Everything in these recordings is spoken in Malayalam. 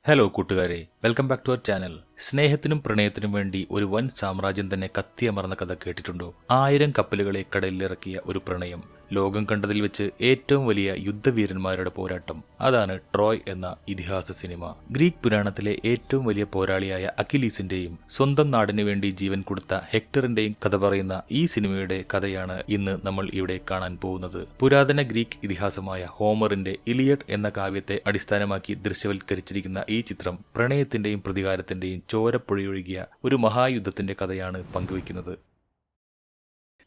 ഹലോ കൂട്ടുകാരെ, welcome back to our channel. സ്നേഹത്തിനും പ്രണയത്തിനും വേണ്ടി ഒരു വൻ സാമ്രാജ്യം തന്നെ കത്തിയമർന്ന കഥ കേട്ടിട്ടുണ്ടോ? 1000 കപ്പലുകളെ കടലിലിറക്കിയ ഒരു പ്രണയം, ലോകം കണ്ടതിൽ വെച്ച് ഏറ്റവും വലിയ യുദ്ധവീരന്മാരുടെ പോരാട്ടം. അതാണ് ട്രോയ് എന്ന ഇതിഹാസ സിനിമ. ഗ്രീക്ക് പുരാണത്തിലെ ഏറ്റവും വലിയ പോരാളിയായ അക്കിലീസിന്റെയും സ്വന്തം നാടിനു വേണ്ടി ജീവൻ കൊടുത്ത ഹെക്ടറിന്റെയും കഥ പറയുന്ന ഈ സിനിമയുടെ കഥയാണ് ഇന്ന് നമ്മൾ ഇവിടെ കാണാൻ പോകുന്നത്. പുരാതന ഗ്രീക്ക് ഇതിഹാസമായ ഹോമറിന്റെ ഇലിയഡ് എന്ന കാവ്യത്തെ അടിസ്ഥാനമാക്കി ദൃശ്യവൽക്കരിച്ചിരിക്കുന്ന ഈ ചിത്രം പ്രണയത്തിന്റെയും പ്രതികാരത്തിന്റെയും ചോരപ്പൊഴിയൊഴുകിയ ഒരു മഹായുദ്ധത്തിന്റെ കഥയാണ് പങ്കുവയ്ക്കുന്നത്.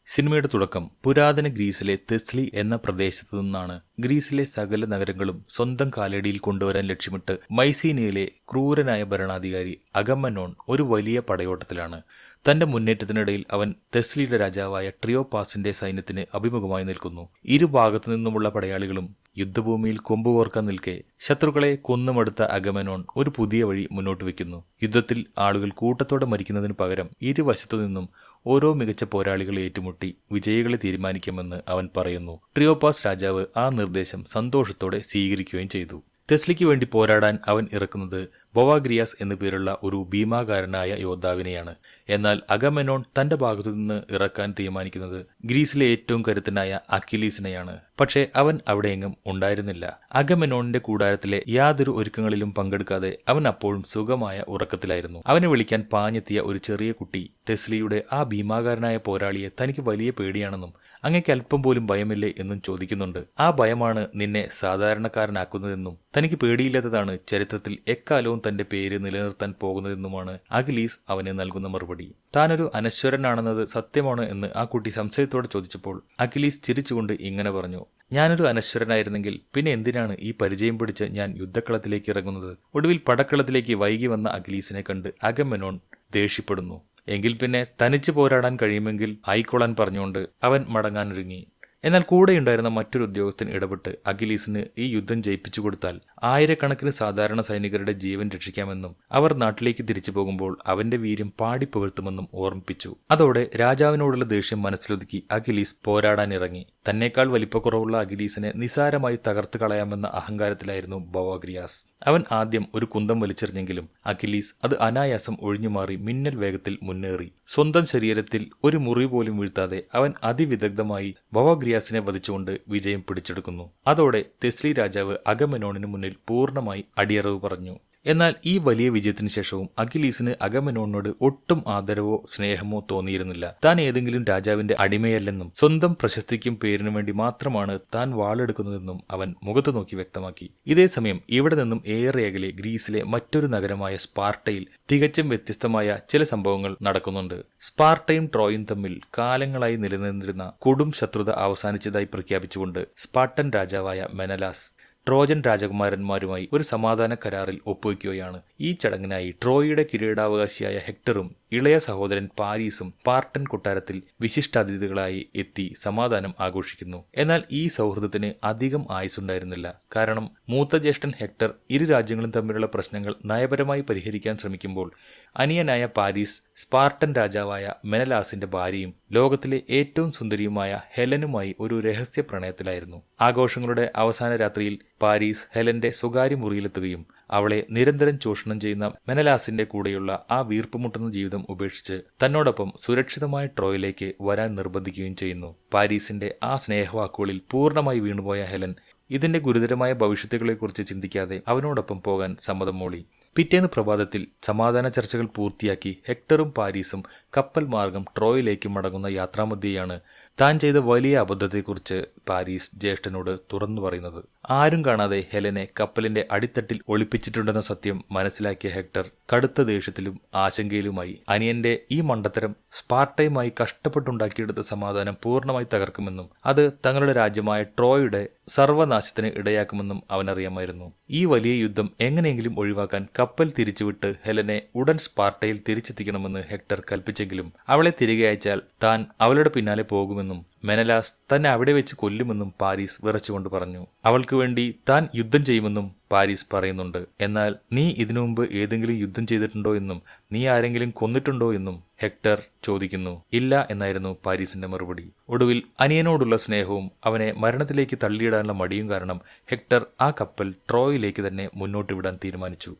സിനിമയുടെ തുടക്കം പുരാതന ഗ്രീസിലെ തെസ്ലി എന്ന പ്രദേശത്തു നിന്നാണ്. ഗ്രീസിലെ സകല നഗരങ്ങളും സ്വന്തം കാലടിയിൽ കൊണ്ടുവരാൻ ലക്ഷ്യമിട്ട് മൈസീനിയയിലെ ക്രൂരനായ ഭരണാധികാരി അഗമനോൺ ഒരു വലിയ പടയോട്ടത്തിലാണ്. തന്റെ മുന്നേറ്റത്തിനിടയിൽ അവൻ തെസ്ലിയുടെ രാജാവായ ട്രിയോപാസിന്റെ സൈന്യത്തിന് അഭിമുഖമായി നിൽക്കുന്നു. ഇരുഭാഗത്തു നിന്നുമുള്ള പടയാളികളും യുദ്ധഭൂമിയിൽ കൊമ്പുകോർക്കാൻ നിൽക്കെ ശത്രുക്കളെ കൊന്നുമടുത്ത അഗമനോൺ ഒരു പുതിയ വഴി മുന്നോട്ട് വയ്ക്കുന്നു. യുദ്ധത്തിൽ ആളുകൾ കൂട്ടത്തോടെ മരിക്കുന്നതിനു പകരം ഇരുവശത്തു നിന്നും ഓരോ മികച്ച പോരാളികളെ ഏറ്റുമുട്ടി വിജയികളെ തീരുമാനിക്കാമെന്ന് അവൻ പറയുന്നു. ട്രിയോപാസ് രാജാവ് ആ നിർദ്ദേശം സന്തോഷത്തോടെ സ്വീകരിക്കുകയും ചെയ്തു. തെസ്ലിക്ക് വേണ്ടി പോരാടാൻ അവൻ ഇറക്കുന്നത് ബൊവാഗ്രിയാസ് എന്നു പേരുള്ള ഒരു ഭീമാകാരനായ യോദ്ധാവിനെയാണ്. എന്നാൽ അഗമെനോൺ തന്റെ ഭാഗത്തുനിന്ന് ഇറക്കാൻ തീരുമാനിക്കുന്നത് ഗ്രീസിലെ ഏറ്റവും കരുത്തനായ അക്കിലീസിനെയാണ്. പക്ഷേ അവൻ അവിടെയെങ്ങും ഉണ്ടായിരുന്നില്ല. അഗമെനോണിന്റെ കൂടാരത്തിലെ യാതൊരു ഒരുക്കങ്ങളിലും പങ്കെടുക്കാതെ അവൻ അപ്പോഴും സുഖമായ ഉറക്കത്തിലായിരുന്നു. അവനെ വിളിക്കാൻ പാഞ്ഞെത്തിയ ഒരു ചെറിയ കുട്ടി തെസ്ലിയുടെ ആ ഭീമാകാരനായ പോരാളിയെ തനിക്ക് വലിയ പേടിയാണെന്നും അങ്ങേക്ക് അല്പം പോലും ഭയമില്ലേ എന്നും ചോദിക്കുന്നുണ്ട്. ആ ഭയമാണ് നിന്നെ സാധാരണക്കാരനാക്കുന്നതെന്നും തനിക്ക് പേടിയില്ലാത്തതാണ് ചരിത്രത്തിൽ എക്കാലവും തന്റെ പേര് നിലനിർത്താൻ പോകുന്നതെന്നുമാണ് അഖിലീസ് അവന് നൽകുന്ന മറുപടി. താനൊരു അനശ്വരനാണെന്നത് സത്യമാണ് എന്ന് ആ കുട്ടി സംശയത്തോടെ ചോദിച്ചപ്പോൾ അഖിലീസ് ചിരിച്ചുകൊണ്ട് ഇങ്ങനെ പറഞ്ഞു: ഞാനൊരു അനശ്വരനായിരുന്നെങ്കിൽ പിന്നെ എന്തിനാണ് ഈ പരിചയം പിടിച്ച് ഞാൻ യുദ്ധക്കളത്തിലേക്ക് ഇറങ്ങുന്നത്? ഒടുവിൽ പടക്കളത്തിലേക്ക് വൈകി വന്ന അഖിലീസിനെ കണ്ട് അഗമെനോൺ ദേഷ്യപ്പെടുന്നു. എങ്കിൽ പിന്നെ തനിച്ച് പോരാടാൻ കഴിയുമെങ്കിൽ ആയിക്കൊള്ളാൻ പറഞ്ഞുകൊണ്ട് അവൻ മടങ്ങാനൊരുങ്ങി. എന്നാൽ കൂടെയുണ്ടായിരുന്ന മറ്റൊരു ഉദ്യോഗസ്ഥൻ ഇടപെട്ട് അഖിലീസിന് ഈ യുദ്ധം ജയിപ്പിച്ചു കൊടുത്താൽ ആയിരക്കണക്കിന് സാധാരണ സൈനികരുടെ ജീവൻ രക്ഷിക്കാമെന്നും അവർ നാട്ടിലേക്ക് തിരിച്ചു പോകുമ്പോൾ അവന്റെ വീര്യം പാടിപ്പുകഴ്ത്തുമെന്നും ഓർമ്മിപ്പിച്ചു. അതോടെ രാജാവിനോടുള്ള ദേഷ്യം മനസ്സിലൊതുക്കി അഖിലീസ് പോരാടാനിറങ്ങി. തന്നേക്കാൾ വലിപ്പക്കുറവുള്ള അഖിലീസിനെ നിസാരമായി തകർത്ത് കളയാമെന്ന അഹങ്കാരത്തിലായിരുന്നു ബൊവാഗ്രിയാസ്. അവൻ ആദ്യം ഒരു കുന്തം വലിച്ചെറിഞ്ഞെങ്കിലും അഖിലീസ് അത് അനായാസം ഒഴിഞ്ഞുമാറി മിന്നൽ വേഗത്തിൽ മുന്നേറി. സ്വന്തം ശരീരത്തിൽ ഒരു മുറിവ് പോലും വീഴ്ത്താതെ അവൻ അതിവിദഗ്ധമായി ബൊവാഗ്രിയാസിനെ വധിച്ചുകൊണ്ട് വിജയം പിടിച്ചെടുക്കുന്നു. അതോടെ തെസ്ലി രാജാവ് അഗമെനോണിന് മുന്നിൽ പൂർണ്ണമായി അടിയറവ് പറഞ്ഞു. എന്നാൽ ഈ വലിയ വിജയത്തിന് ശേഷവും അഖിലീസിന് അഗമെനോണിനോട് ഒട്ടും ആദരവോ സ്നേഹമോ തോന്നിയിരുന്നില്ല. താൻ ഏതെങ്കിലും രാജാവിന്റെ അടിമയല്ലെന്നും സ്വന്തം പ്രശസ്തിക്കും പേരിനു വേണ്ടി മാത്രമാണ് താൻ വാളെടുക്കുന്നതെന്നും അവൻ മുഖത്തു നോക്കി വ്യക്തമാക്കി. ഇതേസമയം ഇവിടെ നിന്നും ഏറെ അകലെ ഗ്രീസിലെ മറ്റൊരു നഗരമായ സ്പാർട്ടയിൽ തികച്ചും വ്യത്യസ്തമായ ചില സംഭവങ്ങൾ നടക്കുന്നുണ്ട്. സ്പാർട്ടയും ട്രോയും തമ്മിൽ കാലങ്ങളായി നിലനിന്നിരുന്ന കൊടും ശത്രുത അവസാനിച്ചതായി പ്രഖ്യാപിച്ചുകൊണ്ട് സ്പാർട്ടൻ രാജാവായ മെനലാസ് ട്രോജൻ രാജകുമാരന്മാരുമായി ഒരു സമാധാന കരാറിൽ ഒപ്പുവയ്ക്കുകയാണ്. ഈ ചടങ്ങിനായി ട്രോയിയുടെ കിരീടാവകാശിയായ ഹെക്ടറും ഇളയ സഹോദരൻ പാരീസും സ്പാർട്ടൻ കൊട്ടാരത്തിൽ വിശിഷ്ടാതിഥികളായി എത്തി സമാധാനം ആഘോഷിക്കുന്നു. എന്നാൽ ഈ സൗഹൃദത്തിന് അധികം ആയുസ്സുണ്ടായിരുന്നില്ല. കാരണം മൂത്ത ജ്യേഷ്ഠൻ ഹെക്ടർ ഇരു രാജ്യങ്ങളും തമ്മിലുള്ള പ്രശ്നങ്ങൾ നയപരമായി പരിഹരിക്കാൻ ശ്രമിക്കുമ്പോൾ അനിയനായ പാരീസ് സ്പാർട്ടൻ രാജാവായ മെനലാസിന്റെ ഭാര്യയും ലോകത്തിലെ ഏറ്റവും സുന്ദരിയുമായ ഹെലനുമായി ഒരു രഹസ്യ പ്രണയത്തിലായിരുന്നു. ആഘോഷങ്ങളുടെ അവസാന രാത്രിയിൽ പാരീസ് ഹെലന്റെ സ്വകാര്യ മുറിയിലെത്തുകയും അവളെ നിരന്തരം ചൂഷണം ചെയ്യുന്ന മെനലാസിന്റെ കൂടെയുള്ള ആ വീർപ്പുമുട്ടുന്ന ജീവിതം ഉപേക്ഷിച്ച് തന്നോടൊപ്പം സുരക്ഷിതമായ ട്രോയിലേക്ക് വരാൻ നിർബന്ധിക്കുകയും ചെയ്യുന്നു. പാരീസിന്റെ ആ സ്നേഹവാക്കുകളിൽ പൂർണ്ണമായി വീണുപോയ ഹെലൻ ഇതിന്റെ ഗുരുതരമായ ഭവിഷ്യത്തുകളെക്കുറിച്ച് ചിന്തിക്കാതെ അവനോടൊപ്പം പോകാൻ സമ്മതം മൂളി. പിറ്റേന്ന് പ്രഭാതത്തിൽ സമാധാന ചർച്ചകൾ പൂർത്തിയാക്കി ഹെക്ടറും പാരീസും കപ്പൽ മാർഗം ട്രോയിലേക്ക് മടങ്ങുന്ന യാത്രാമധ്യേയാണ് താൻ ചെയ്ത വലിയ അബദ്ധത്തെക്കുറിച്ച് പാരീസ് ജ്യേഷ്ഠനോട് തുറന്നു പറയുന്നത്. ആരും കാണാതെ ഹെലനെ കപ്പലിന്റെ അടിത്തട്ടിൽ ഒളിപ്പിച്ചിട്ടുണ്ടെന്ന സത്യം മനസ്സിലാക്കിയ ഹെക്ടർ കടുത്ത ദേഷ്യത്തിലും ആശങ്കയിലുമായി. അനിയന്റെ ഈ മണ്ടത്തരം സ്പാർട്ടയുമായി കഷ്ടപ്പെട്ടുണ്ടാക്കിയെടുത്ത സമാധാനം പൂർണ്ണമായി തകർക്കുമെന്നും അത് തങ്ങളുടെ രാജ്യമായ ട്രോയുടെ സർവനാശത്തിന് ഇടയാക്കുമെന്നും അവനറിയാമായിരുന്നു. ഈ വലിയ യുദ്ധം എങ്ങനെയെങ്കിലും ഒഴിവാക്കാൻ കപ്പൽ തിരിച്ചുവിട്ട് ഹെലനെ ഉടൻ സ്പാർട്ടയിൽ തിരിച്ചെത്തിക്കണമെന്ന് ഹെക്ടർ കൽപ്പിച്ചെങ്കിലും അവളെ തിരികെ അയച്ചാൽ താൻ അവളുടെ പിന്നാലെ പോകുമെന്നും മെനലാസ് തന്നെ അവിടെ വെച്ച് കൊല്ലുമെന്നും പാരീസ് വിറച്ചുകൊണ്ട് പറഞ്ഞു. അവൾക്ക് വേണ്ടി താൻ യുദ്ധം ചെയ്യുമെന്നും പാരീസ് പറയുന്നുണ്ട്. എന്നാൽ നീ ഇതിനു മുമ്പ് ഏതെങ്കിലും യുദ്ധം ചെയ്തിട്ടുണ്ടോ എന്നും നീ ആരെങ്കിലും കൊന്നിട്ടുണ്ടോ എന്നും ഹെക്ടർ ചോദിക്കുന്നു. ഇല്ല എന്നായിരുന്നു പാരീസിന്റെ മറുപടി. ഒടുവിൽ അനിയനോടുള്ള സ്നേഹവും അവനെ മരണത്തിലേക്ക് തള്ളിയിടാനുള്ള മടിയും കാരണം ഹെക്ടർ ആ കപ്പൽ ട്രോയിലേക്ക് തന്നെ മുന്നോട്ട് വിടാൻ തീരുമാനിച്ചു.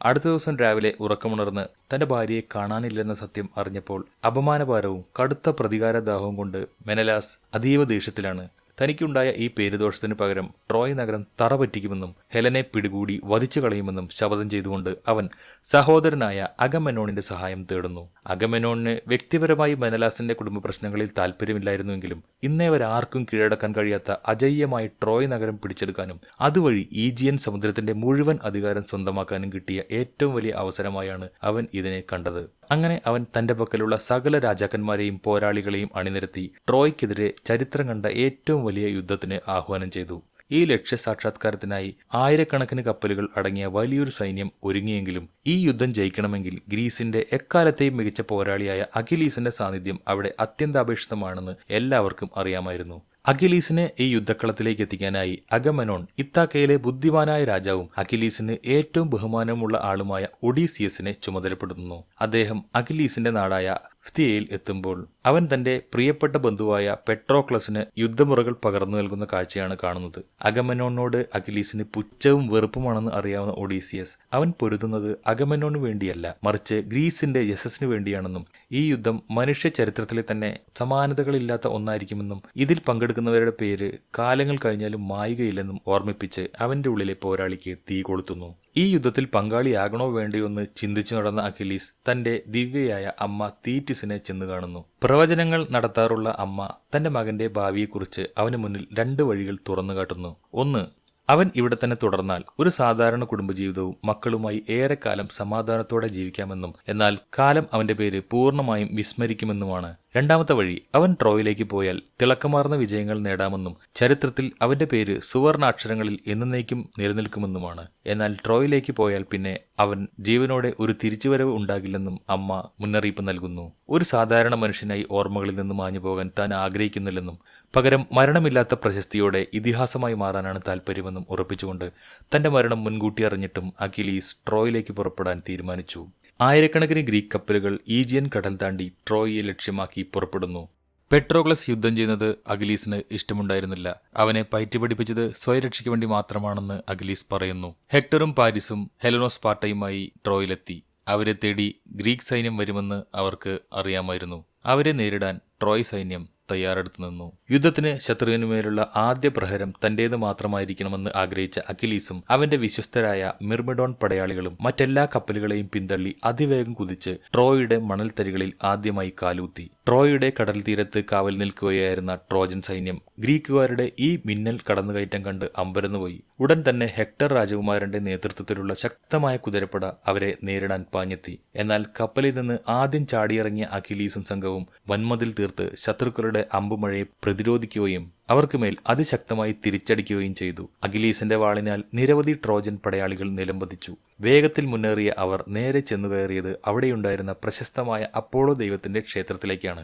അടുത്ത ദിവസം രാവിലെ ഉറക്കമുണർന്ന് തന്റെ ഭാര്യയെ കാണാനില്ലെന്ന സത്യം അറിഞ്ഞപ്പോൾ അപമാനഭാരവും കടുത്ത പ്രതികാരദാഹവും കൊണ്ട് മെനലാസ് അതീവ ദേഷ്യത്തിലാണ്. തനിക്കുണ്ടായ ഈ പേരുദോഷത്തിനു പകരം ട്രോയ് നഗരം തറ പറ്റിക്കുമെന്നും ഹെലനെ പിടികൂടി വധിച്ചു കളയുമെന്നും ശപഥം ചെയ്തുകൊണ്ട് അവൻ സഹോദരനായ അഗമെനോണിന്റെ സഹായം തേടുന്നു. അഗമെനോണിന് വ്യക്തിപരമായി മെനലാസിന്റെ കുടുംബ പ്രശ്നങ്ങളിൽ താല്പര്യമില്ലായിരുന്നുവെങ്കിലും ഇന്നേവരാർക്കും കീഴടക്കാൻ കഴിയാത്ത അജയ്യമായി ട്രോയ് നഗരം പിടിച്ചെടുക്കാനും അതുവഴി ഈജിയൻ സമുദ്രത്തിന്റെ മുഴുവൻ അധികാരം സ്വന്തമാക്കാനും കിട്ടിയ ഏറ്റവും വലിയ അവസരമായാണ് അവൻ ഇതിനെ കണ്ടത്. അങ്ങനെ അവൻ തന്റെ പക്കലുള്ള സകല രാജാക്കന്മാരെയും പോരാളികളെയും അണിനിരത്തി ട്രോയ്ക്കെതിരെ ചരിത്രം കണ്ട ഏറ്റവും വലിയ യുദ്ധത്തിന് ആഹ്വാനം ചെയ്തു. ഈ ലക്ഷ്യസാക്ഷാത്കാരത്തിനായി ആയിരക്കണക്കിന് കപ്പലുകൾ അടങ്ങിയ വലിയൊരു സൈന്യം ഒരുങ്ങിയെങ്കിലും ഈ യുദ്ധം ജയിക്കണമെങ്കിൽ ഗ്രീസിന്റെ എക്കാലത്തെയും മികച്ച പോരാളിയായ അഖിലീസിന്റെ സാന്നിധ്യം അവിടെ അത്യന്താപേക്ഷിതമാണെന്ന് എല്ലാവർക്കും അറിയാമായിരുന്നു. അഖിലീസിനെ ഈ യുദ്ധക്കളത്തിലേക്ക് എത്തിക്കാനായി അഗമെനോൺ ഇത്താക്കയിലെ ബുദ്ധിമാനായ രാജാവും അഖിലീസിന് ഏറ്റവും ബഹുമാനമുള്ള ആളുമായ ഒഡീസിയസിനെ ചുമതലപ്പെടുത്തുന്നു. അദ്ദേഹം അഖിലീസിന്റെ നാടായ ഫ്തിയയിൽ എത്തുമ്പോൾ അവൻ തന്റെ പ്രിയപ്പെട്ട ബന്ധുവായ പെട്രോക്ലസിന് യുദ്ധമുറകൾ പകർന്നു നൽകുന്ന കാഴ്ചയാണ് കാണുന്നത്. അഗമെനോണിനോട് അഖിലീസിന് പുച്ഛവും വെറുപ്പുമാണെന്ന് അറിയാവുന്ന ഒഡീസിയസ് അവൻ പൊരുതുന്നത് അഗമെനോണിന് വേണ്ടിയല്ല, മറിച്ച് ഗ്രീസിന്റെ യശസ്സിനു വേണ്ടിയാണെന്നും ഈ യുദ്ധം മനുഷ്യ ചരിത്രത്തിലെ തന്നെ സമാനതകളില്ലാത്ത ഒന്നായിരിക്കുമെന്നും ഇതിൽ പങ്കെടുക്കുന്നവരുടെ പേര് കാലങ്ങൾ കഴിഞ്ഞാലും മായുകയില്ലെന്നും ഓർമ്മിപ്പിച്ച് അവന്റെ ഉള്ളിലെ പോരാളിക്ക് തീ കൊളുത്തുന്നു. ഈ യുദ്ധത്തിൽ പങ്കാളിയാകണോ വേണ്ടയോ എന്ന് ചിന്തിച്ചു നടന്ന അഖിലീസ് തന്റെ ദിവ്യയായ അമ്മ തീറ്റിസിനെ ചെന്ന് കാണുന്നു. പ്രവചനങ്ങൾ നടത്താറുള്ള അമ്മ തന്റെ മകന്റെ ഭാവിയെക്കുറിച്ച് അവന് മുന്നിൽ 2 വഴികൾ തുറന്നു കാട്ടുന്നു. ഒന്ന്, അവൻ ഇവിടെ തന്നെ തുടർന്നാൽ ഒരു സാധാരണ കുടുംബജീവിതവും മക്കളുമായി ഏറെക്കാലം സമാധാനത്തോടെ ജീവിക്കാമെന്നും എന്നാൽ കാലം അവന്റെ പേര് പൂർണ്ണമായും വിസ്മരിക്കുമെന്നുമാണ്. രണ്ടാമത്തെ വഴി, അവൻ ട്രോയിലേക്ക് പോയാൽ തിളക്കമാർന്ന വിജയങ്ങൾ നേടാമെന്നും ചരിത്രത്തിൽ അവന്റെ പേര് സുവർണാക്ഷരങ്ങളിൽ എന്നേക്കും നിലനിൽക്കുമെന്നുമാണ്. എന്നാൽ ട്രോയിലേക്ക് പോയാൽ പിന്നെ അവൻ ജീവനോടെ ഒരു തിരിച്ചുവരവ് ഉണ്ടാകില്ലെന്നും അമ്മ മുന്നറിയിപ്പ് നൽകുന്നു. ഒരു സാധാരണ മനുഷ്യനായി ഓർമ്മകളിൽ നിന്ന് മാഞ്ഞു പോകാൻ താൻ ആഗ്രഹിക്കുന്നില്ലെന്നും പകരം മരണമില്ലാത്ത പ്രശസ്തിയോടെ ഇതിഹാസമായി മാറാനാണ് താല്പര്യമെന്നും ഉറപ്പിച്ചുകൊണ്ട് തന്റെ മരണം മുൻകൂട്ടി അറിഞ്ഞിട്ടും അഖിലീസ് ട്രോയിലേക്ക് പുറപ്പെടാൻ തീരുമാനിച്ചു. ആയിരക്കണക്കിന് ഗ്രീക്ക് കപ്പലുകൾ ഈജിയൻ കടൽ താണ്ടി ട്രോയിയെ ലക്ഷ്യമാക്കി പുറപ്പെടുന്നു. പെട്രോക്ലസ് യുദ്ധം ചെയ്യുന്നത് അഖിലീസിന് ഇഷ്ടമുണ്ടായിരുന്നില്ല. അവനെ പയറ്റിപ്പടിപ്പിച്ചത് സ്വയരക്ഷയ്ക്ക് വേണ്ടി മാത്രമാണെന്ന് അഖിലീസ് പറയുന്നു. ഹെക്ടറും പാരിസും ഹെലനോസ്പാർട്ടയുമായി ട്രോയിലെത്തി. അവരെ തേടി ഗ്രീക്ക് സൈന്യം വരുമെന്ന് അവർക്ക് അറിയാമായിരുന്നു. അവരെ നേരിടാൻ ട്രോയ് സൈന്യം തയ്യാറെടുത്തു നിന്നു. യുദ്ധത്തിന് ശത്രുവിനുമേലുള്ള ആദ്യ പ്രഹരം തന്റേത് മാത്രമായിരിക്കണമെന്ന് ആഗ്രഹിച്ച അഖിലീസും അവന്റെ വിശ്വസ്തരായ മിർമിഡോൺ പടയാളികളും മറ്റെല്ലാ കപ്പലുകളെയും പിന്തള്ളി അതിവേഗം കുതിച്ച് ട്രോയുടെ മണൽത്തരികളിൽ ആദ്യമായി കാലൂത്തി. ട്രോയുടെ കടൽ തീരത്ത് കാവൽ നിൽക്കുകയായിരുന്ന ട്രോജൻ സൈന്യം ഗ്രീക്കുകാരുടെ ഈ മിന്നൽ കടന്നുകയറ്റം കണ്ട് അമ്പരന്നുപോയി. ഉടൻ തന്നെ ഹെക്ടർ രാജകുമാരന്റെ നേതൃത്വത്തിലുള്ള ശക്തമായ കുതിരപ്പട അവരെ നേരിടാൻ പാഞ്ഞെത്തി. എന്നാൽ കപ്പലിൽ നിന്ന് ആദ്യം ചാടിയിറങ്ങിയ അഖിലീസും സംഘവും വൻമതിൽ തീർത്ത് ശത്രുക്കളുടെ അമ്പുമഴയെ പ്രതിരോധിക്കുകയും അവർക്കുമേൽ അതിശക്തമായി തിരിച്ചടിക്കുകയും ചെയ്തു. അഖിലീസിന്റെ വാളിനാൽ നിരവധി ട്രോജൻ പടയാളികൾ നിലംപതിച്ചു. വേഗത്തിൽ മുന്നേറിയ അവർ നേരെ ചെന്നുകയറിയത് അവിടെയുണ്ടായിരുന്ന പ്രശസ്തമായ അപ്പോളോ ദൈവത്തിന്റെ ക്ഷേത്രത്തിലേക്കാണ്.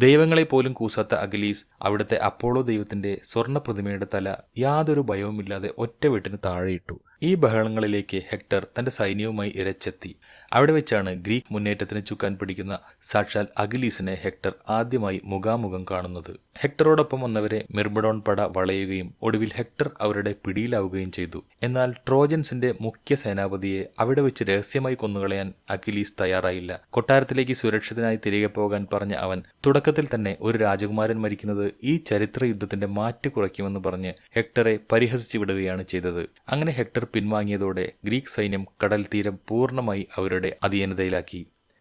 ദൈവങ്ങളെ പോലും കൂസാത്ത അഖിലീസ് അവിടുത്തെ അപ്പോളോ ദൈവത്തിന്റെ സ്വർണ്ണ പ്രതിമയുടെ തല യാതൊരു ഭയവുമില്ലാതെ ഒറ്റവെട്ടിന് താഴെയിട്ടു. ഈ ബഹളങ്ങളിലേക്ക് ഹെക്ടർ തന്റെ സൈന്യവുമായി ഇരച്ചെത്തി. അവിടെ വെച്ചാണ് ഗ്രീക്ക് മുന്നേറ്റത്തിന് ചുക്കാൻ പിടിക്കുന്ന സാക്ഷാൽ അഖിലീസിനെ ഹെക്ടർ ആദ്യമായി മുഖാമുഖം കാണുന്നത്. ഹെക്ടറോടൊപ്പം വന്നവരെ മിർമിഡോൺ പട വളയുകയും ഒടുവിൽ ഹെക്ടർ അവരുടെ പിടിയിലാവുകയും ചെയ്തു. എന്നാൽ ട്രോജൻസിന്റെ മുഖ്യ സേനാപതിയെ അവിടെ വെച്ച് രഹസ്യമായി കൊന്നുകളയാൻ അഖിലീസ് തയ്യാറായില്ല. കൊട്ടാരത്തിലേക്ക് സുരക്ഷിതനായി തിരികെ പോകാൻ പറഞ്ഞ അവൻ തുടക്കത്തിൽ തന്നെ ഒരു രാജകുമാരൻ മരിക്കുന്നത് ഈ ചരിത്ര യുദ്ധത്തിന്റെ മാറ്റ് കുറയ്ക്കുമെന്ന് പറഞ്ഞ് ഹെക്ടറെ പരിഹസിച്ചു വിടുകയാണ് ചെയ്തത്. അങ്ങനെ ഹെക്ടർ പിൻവാങ്ങിയതോടെ ഗ്രീക്ക് സൈന്യം കടൽ തീരം പൂർണ്ണമായി അവരുടെ അധീനതയിലാക്കി.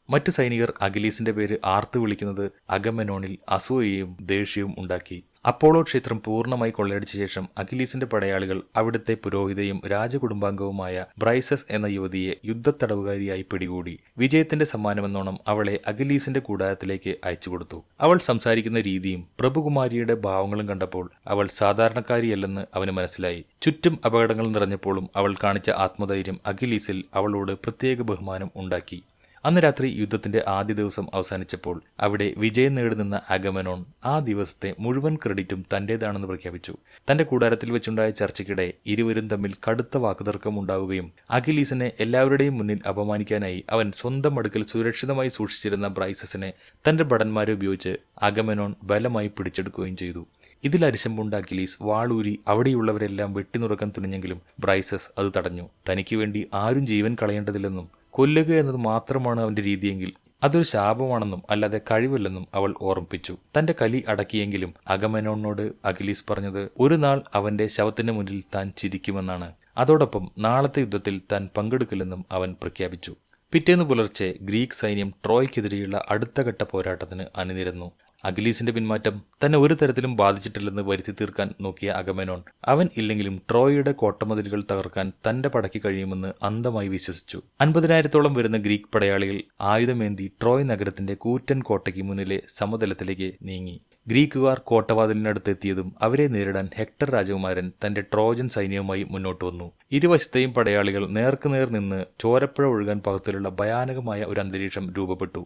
മറ്റു സൈനികർ അഖിലീസിന്റെ പേര് ആർത്തു വിളിക്കുന്നത് അഗമെനോണിൽ അസൂയയും ദേഷ്യവും ഉണ്ടാക്കി. അപ്പോളോ ക്ഷേത്രം പൂർണ്ണമായി കൊള്ളയടിച്ച ശേഷം അഖിലീസിന്റെ പടയാളികൾ അവിടുത്തെ പുരോഹിതയും രാജകുടുംബാംഗവുമായ ബ്രൈസസ് എന്ന യുവതിയെ യുദ്ധത്തടവുകാരിയായി പിടികൂടി. വിജയത്തിന്റെ സമ്മാനമെന്നോണം അവളെ അഖിലീസിന്റെ കൂടാരത്തിലേക്ക് അയച്ചുകൊടുത്തു. അവൾ സംസാരിക്കുന്ന രീതിയും പ്രഭുകുമാരിയുടെ ഭാവങ്ങളും കണ്ടപ്പോൾ അവൾ സാധാരണക്കാരിയല്ലെന്ന് അവന് മനസ്സിലായി. ചുറ്റും അപകടങ്ങൾ നിറഞ്ഞപ്പോഴും അവൾ കാണിച്ച ആത്മധൈര്യം അഖിലീസിൽ അവളോട് പ്രത്യേക ബഹുമാനം ഉണ്ടാക്കി. അന്ന് രാത്രി യുദ്ധത്തിന്റെ ആദ്യ ദിവസം അവസാനിച്ചപ്പോൾ അവിടെ വിജയം നേടുനിന്ന അഗമെനോൺ ആ ദിവസത്തെ മുഴുവൻ ക്രെഡിറ്റും തന്റേതാണെന്ന് പ്രഖ്യാപിച്ചു. തന്റെ കൂടാരത്തിൽ വെച്ചുണ്ടായ ചർച്ചയ്ക്കിടെ ഇരുവരും തമ്മിൽ കടുത്ത വാക്കുതർക്കം ഉണ്ടാവുകയും അഖിലീസിനെ എല്ലാവരുടെയും മുന്നിൽ അപമാനിക്കാനായി അവൻ സ്വന്തം അടുക്കൽ സുരക്ഷിതമായി സൂക്ഷിച്ചിരുന്ന ബ്രൈസസിനെ തന്റെ ഭടന്മാരെ ഉപയോഗിച്ച് അഗമെനോൺ ബലമായി പിടിച്ചെടുക്കുകയും ചെയ്തു. ഇതിൽ അരിശമ്പുണ്ട അഖിലീസ് വാളൂരി അവിടെയുള്ളവരെല്ലാം വെട്ടിനുറുക്കാൻ തുനിഞ്ഞെങ്കിലും ബ്രൈസസ് അത് തടഞ്ഞു. തനിക്ക് വേണ്ടി ആരും ജീവൻ കളയേണ്ടതില്ലെന്നും കൊല്ലുക എന്നത് മാത്രമാണ് അവന്റെ രീതിയെങ്കിൽ അതൊരു ശാപമാണെന്നും അല്ലാതെ കഴിവില്ലെന്നും അവൾ ഓർമ്മിപ്പിച്ചു. തന്റെ കലി അടക്കിയെങ്കിലും അഗമെനോണിനോട് അഖിലീസ് പറഞ്ഞത് ഒരു നാൾ അവന്റെ ശവത്തിന് മുന്നിൽ താൻ ചിരിക്കുമെന്നാണ്. അതോടൊപ്പം നാളത്തെ യുദ്ധത്തിൽ താൻ പങ്കെടുക്കില്ലെന്നും അവൻ പ്രഖ്യാപിച്ചു. പിറ്റേന്ന് പുലർച്ചെ ഗ്രീക്ക് സൈന്യം ട്രോയ്ക്കെതിരെയുള്ള അടുത്ത ഘട്ട പോരാട്ടത്തിന് അണിനിരന്നു. അഖിലീസിന്റെ പിന്മാറ്റം തന്നെ ഒരു തരത്തിലും ബാധിച്ചിട്ടില്ലെന്ന് വരുത്തി തീർക്കാൻ നോക്കിയ അഗമെനോൺ അവൻ ഇല്ലെങ്കിലും ട്രോയയുടെ കോട്ടമതിലുകൾ തകർക്കാൻ തന്റെ പടയ്ക്ക് കഴിയുമെന്ന് അന്ധമായി വിശ്വസിച്ചു. 50,000-ഓളം വരുന്ന ഗ്രീക്ക് പടയാളികൾ ആയുധമേന്തി ട്രോയ് നഗരത്തിന്റെ കൂറ്റൻ കോട്ടയ്ക്ക് മുന്നിലെ സമതലത്തിലേക്ക് നീങ്ങി. ഗ്രീക്കുകാർ കോട്ടവാതിലിനടുത്തെത്തിയതും അവരെ നേരിടാൻ ഹെക്ടർ രാജകുമാരൻ തന്റെ ട്രോജൻ സൈന്യവുമായി മുന്നോട്ട് വന്നു. ഇരുവശത്തെയും പടയാളികൾ നേർക്കുനേർ നിന്ന് ചോരപ്പുഴ ഒഴുകാൻ പാകത്തിലുള്ള ഭയാനകമായ ഒരു അന്തരീക്ഷം രൂപപ്പെട്ടു.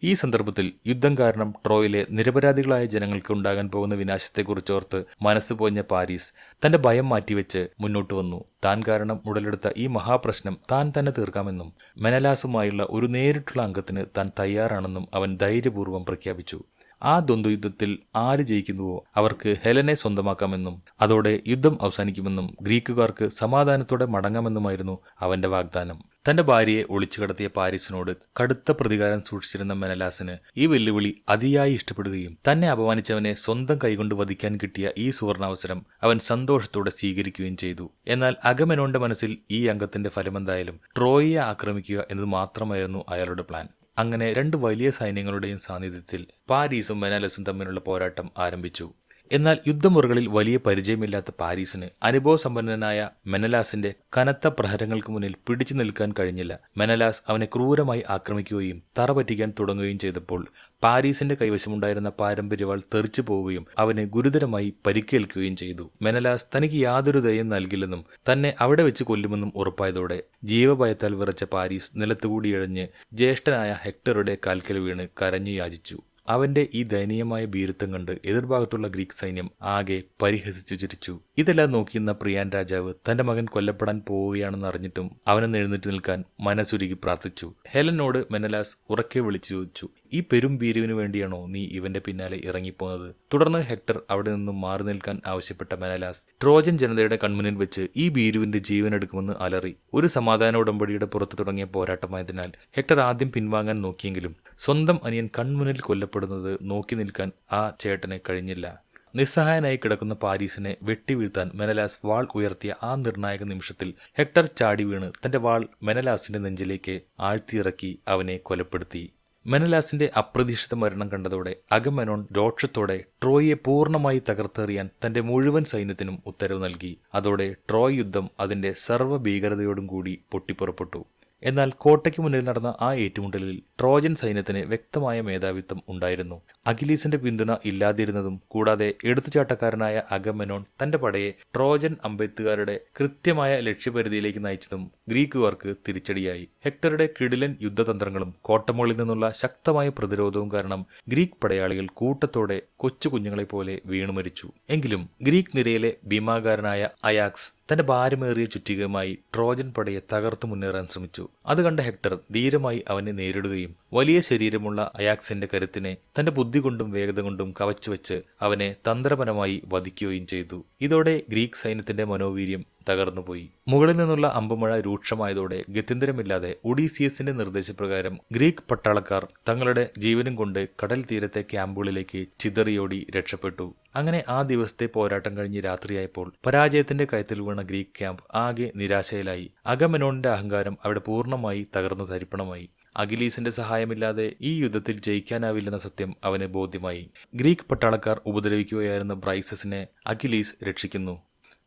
ഈ സന്ദർഭത്തിൽ യുദ്ധം കാരണം ട്രോയിലെ നിരപരാധികളായ ജനങ്ങൾക്ക് ഉണ്ടാകാൻ പോകുന്ന വിനാശത്തെക്കുറിച്ചോർത്ത് മനസ്സ് പോഞ്ഞ പാരീസ് തന്റെ ഭയം മാറ്റിവെച്ച് മുന്നോട്ട് വന്നു. താൻ കാരണം ഉടലെടുത്ത ഈ മഹാപ്രശ്നം താൻ തന്നെ തീർക്കാമെന്നും മെനലാസുമായുള്ള ഒരു നേരിട്ടുള്ള അംഗത്തിന് താൻ തയ്യാറാണെന്നും അവൻ ധൈര്യപൂർവ്വം പ്രഖ്യാപിച്ചു. ആ ദ്വന്ദ്വയുദ്ധത്തിൽ ആര് ജയിക്കുന്നുവോ അവർക്ക് ഹെലനെ സ്വന്തമാക്കാമെന്നും അതോടെ യുദ്ധം അവസാനിക്കുമെന്നും ഗ്രീക്കുകാർക്ക് സമാധാനത്തോടെ മടങ്ങാമെന്നുമായിരുന്നു അവന്റെ വാഗ്ദാനം. തന്റെ ഭാര്യയെ ഒളിച്ചു കടത്തിയ പാരീസിനോട് കടുത്ത പ്രതികാരം സൂക്ഷിച്ചിരുന്ന മെനലാസിന് ഈ വെല്ലുവിളി അതിയായി ഇഷ്ടപ്പെടുകയും തന്നെ അപമാനിച്ചവനെ സ്വന്തം കൈകൊണ്ട് വധിക്കാൻ കിട്ടിയ ഈ സുവർണാവസരം അവൻ സന്തോഷത്തോടെ സ്വീകരിക്കുകയും ചെയ്തു. എന്നാൽ അഗമെനോന്റെ മനസ്സിൽ ഈ അംഗത്തിന്റെ ഫലമെന്തായാലും ട്രോയിയെ ആക്രമിക്കുക എന്നത് മാത്രമായിരുന്നു അയാളുടെ പ്ലാൻ. അങ്ങനെ രണ്ട് വലിയ സൈന്യങ്ങളുടെയും സാന്നിധ്യത്തിൽ പാരീസും മെനലസും തമ്മിലുള്ള പോരാട്ടം ആരംഭിച്ചു. എന്നാൽ യുദ്ധമുറകളിൽ വലിയ പരിചയമില്ലാത്ത പാരീസിന് അനുഭവസമ്പന്നനായ മെനലാസിന്റെ കനത്ത പ്രഹരങ്ങൾക്ക് മുന്നിൽ പിടിച്ചു നിൽക്കാൻ കഴിഞ്ഞില്ല. മെനലാസ് അവനെ ക്രൂരമായി ആക്രമിക്കുകയും തറ പറ്റിക്കാൻ തുടങ്ങുകയും ചെയ്തപ്പോൾ പാരീസിന്റെ കൈവശമുണ്ടായിരുന്ന പാരമ്പര്യവാൾ തെറിച്ചു പോവുകയും അവന് ഗുരുതരമായി പരിക്കേൽക്കുകയും ചെയ്തു. മെനലാസ് തനിക്ക് യാതൊരു ദയം നൽകില്ലെന്നും തന്നെ അവിടെ വെച്ച് കൊല്ലുമെന്നും ഉറപ്പായതോടെ ജീവഭയത്താൽ വിറച്ച പാരീസ് നിലത്തുകൂടി ഇഴഞ്ഞ് ജ്യേഷ്ഠനായ ഹെക്ടറുടെ കാൽക്കൽ വീണ് കരഞ്ഞു യാചിച്ചു. അവന്റെ ഈ ദയനീയമായ ഭീരുത്വം കണ്ട് എതിർഭാഗത്തുള്ള ഗ്രീക്ക് സൈന്യം ആകെ പരിഹസിച്ചു ചിരിച്ചു. ഇതെല്ലാം നോക്കിയിരുന്ന പ്രിയാൻ രാജാവ് തന്റെ മകൻ കൊല്ലപ്പെടാൻ പോവുകയാണെന്ന് അറിഞ്ഞിട്ടും അവനെന്ന് എഴുന്നേറ്റ് നിൽക്കാൻ മനസ്സുരുകി പ്രാർത്ഥിച്ചു. ഹെലനോട് മെനലാസ് ഉറക്കെ വിളിച്ചു ചോദിച്ചു, ഈ പെരും ഭീരുവിനു വേണ്ടിയാണോ നീ ഇവന്റെ പിന്നാലെ ഇറങ്ങിപ്പോന്നത്? തുടർന്ന് ഹെക്ടർ അവിടെ നിന്നും മാറി നിൽക്കാൻ ആവശ്യപ്പെട്ട മെനലാസ് ട്രോജൻ ജനതയുടെ കൺമുന്നിൽ വെച്ച് ഈ ഭീരുവിന്റെ ജീവനെടുക്കുമെന്ന് അലറി. ഒരു സമാധാന ഉടമ്പടിയുടെ പുറത്ത് തുടങ്ങിയ പോരാട്ടമായതിനാൽ ഹെക്ടർ ആദ്യം പിൻവാങ്ങാൻ നോക്കിയെങ്കിലും സ്വന്തം അനിയൻ കൺമുന്നിൽ കൊല്ലപ്പെടുന്നത് നോക്കി നിൽക്കാൻ ആ ചേട്ടന് കഴിഞ്ഞില്ല. നിസ്സഹായനായി കിടക്കുന്ന പാരീസിനെ വെട്ടിവീഴ്ത്താൻ മെനലാസ് വാൾ ഉയർത്തിയ ആ നിർണായക നിമിഷത്തിൽ ഹെക്ടർ ചാടി വീണ് തന്റെ വാൾ മെനലാസിന്റെ നെഞ്ചിലേക്ക് ആഴ്ത്തിയിറക്കി അവനെ കൊലപ്പെടുത്തി. മെനലാസിന്റെ അപ്രതീക്ഷിത മരണം കണ്ടതോടെ അഗമെനോൺ രോക്ഷത്തോടെ ട്രോയിയെ പൂർണ്ണമായി തകർത്തെറിയാൻ തന്റെ മുഴുവൻ സൈന്യത്തിനും ഉത്തരവ് നൽകി. അതോടെ ട്രോയ് യുദ്ധം അതിന്റെ സർവ്വഭീകരതയോടും കൂടി പൊട്ടിപ്പുറപ്പെട്ടു. എന്നാൽ കോട്ടയ്ക്ക് മുന്നിൽ നടന്ന ആ ഏറ്റുമുട്ടലിൽ ട്രോജൻ സൈന്യത്തിന് വ്യക്തമായ മേധാവിത്വം ഉണ്ടായിരുന്നു. അഖിലീസിന്റെ പിന്തുണ ഇല്ലാതിരുന്നതും കൂടാതെ എടുത്തുചാട്ടക്കാരനായ അഗമെനോൺ തന്റെ പടയെ ട്രോജൻ അമ്പെയ്ത്തുകാരുടെ കൃത്യമായ ലക്ഷ്യപരിധിയിലേക്ക് നയിച്ചതും ഗ്രീക്കുകാർക്ക് തിരിച്ചടിയായി. ഹെക്ടറുടെ കിടിലൻ യുദ്ധതന്ത്രങ്ങളും കോട്ടമുകളിൽ നിന്നുള്ള ശക്തമായ പ്രതിരോധവും കാരണം ഗ്രീക്ക് പടയാളികൾ കൂട്ടത്തോടെ കൊച്ചു കുഞ്ഞുങ്ങളെപ്പോലെ വീണുമരിച്ചു. എങ്കിലും ഗ്രീക്ക് നിരയിലെ ഭീമാകാരനായ അയാക്സ് തന്റെ ഭാരമേറിയ ചുറ്റികയുമായി ട്രോജൻ പടയെ തകർത്തു മുന്നേറാൻ ശ്രമിച്ചു. അത് കണ്ട ഹെക്ടർ ധീരമായി അവനെ നേരിടുകയും വലിയ ശരീരമുള്ള അയാക്സിന്റെ കരുത്തിനെ തന്റെ ബുദ്ധി കൊണ്ടും വേഗത കൊണ്ടും കവച്ചുവെച്ച് അവനെ തന്ത്രപരമായി വധിക്കുകയും ചെയ്തു. ഇതോടെ ഗ്രീക്ക് സൈന്യത്തിന്റെ മനോവീര്യം തകർന്നുപോയി. മുകളിൽ നിന്നുള്ള അമ്പുമഴ രൂക്ഷമായതോടെ ഗത്യന്തരമില്ലാതെ ഒഡീസിയസിന്റെ നിർദ്ദേശപ്രകാരം ഗ്രീക്ക് പട്ടാളക്കാർ തങ്ങളുടെ ജീവനും കൊണ്ട് കടൽ തീരത്തെ ക്യാമ്പുകളിലേക്ക് ചിതറിയോടി രക്ഷപ്പെട്ടു. അങ്ങനെ ആ ദിവസത്തെ പോരാട്ടം കഴിഞ്ഞ് രാത്രിയായപ്പോൾ പരാജയത്തിന്റെ കയത്തിൽ വീണ ഗ്രീക്ക് ക്യാമ്പ് ആകെ നിരാശയിലായി. അഗമെനോണിന്റെ അഹങ്കാരം അവിടെ പൂർണ്ണമായി തകർന്നു തരിപ്പണമായി. അഖിലീസിന്റെ സഹായമില്ലാതെ ഈ യുദ്ധത്തിൽ ജയിക്കാനാവില്ലെന്ന സത്യം അവന് ബോധ്യമായി. ഗ്രീക്ക് പട്ടാളക്കാർ ഉപദ്രവിക്കുകയായിരുന്ന ബ്രൈസസിനെ അഖിലീസ് രക്ഷിക്കുന്നു.